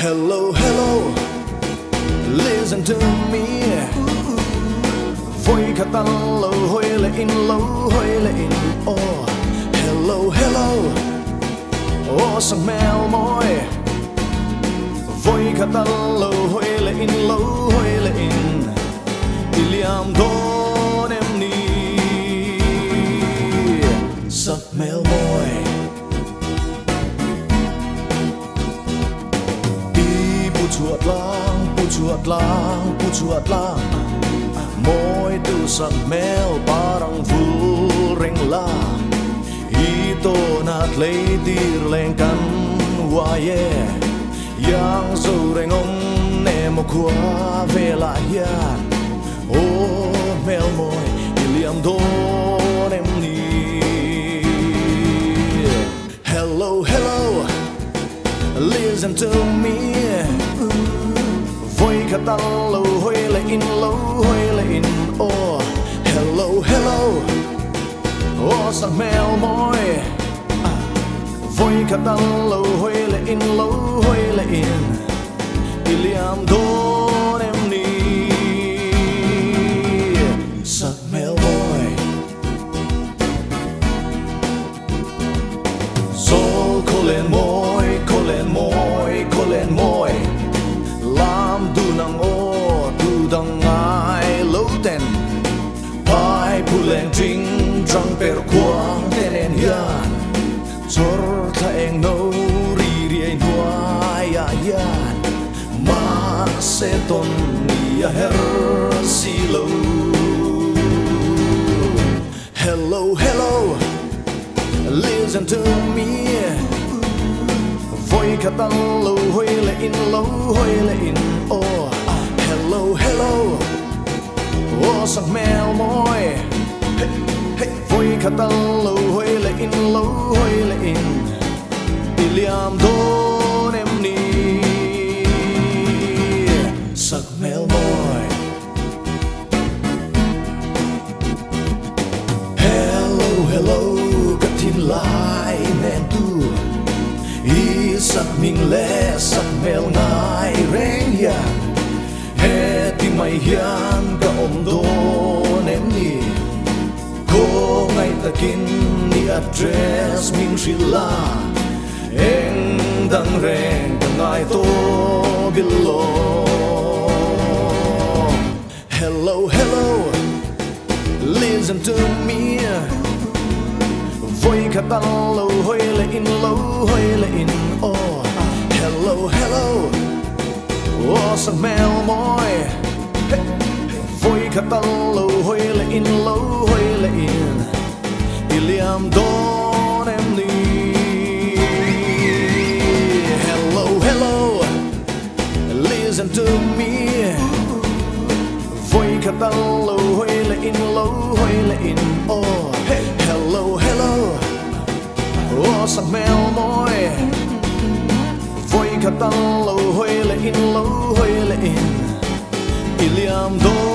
Hello, hello, listen to me. Voi khát tan lâu hoi lệ in oh. Hello, hello, oh Sakhmelmawi. Voi khát tan lâu hoi lệ in Iliam don em ni Sakhmelmawi. Puchuat lang Moi tu Sakhmel parang vulring la Ito nat lay dir leng kan waye Yang zo rengom ne mo kwa vela hian Oh Melmoi iliam don em ni Hello, hello, listen to me. Voi khát tan lâu hoi lệ in oh. Hello, hello, oh Sakhmelmawi. Voi khát tan lâu hoi lệ in Iliam don em ni Sakhmelmawi. Sol kolen moi Lam du nang o du dang ai lâu ten Pai puleng jing drang per quang tenen hian Chor tha eng no ri ai nuai a hian Ma se ton ni a her si lo Hello, hello, listen to me. Voi khát tan lâu hoi lệ in oh. Hello, hello, oh Sakhmelmawi. Voi khát tan lâu hoi lệ in Iliam don em ni Sakhmelmawi. Hello, hello, katin lai men tu Isak ming le Sakhmel ngai reng hian He ti mai hian ka om don em ni Ko ngai takin ni address min rila Eng dang reng ka ngai to bilo Hello, hello, listen to me. Voi khát tan lâu hoi lệ in oh. Hello, hello, oh Sakhmelmawi. Voi khát tan lâu hoi lệ in Iliam don em ni Hello, hello, listen to me. Voi khát tan lâu hoi lệ in oh. Hello, hello, oh Sakhmelmawi. Voi khát tan lâu hoi lệ in Iliam don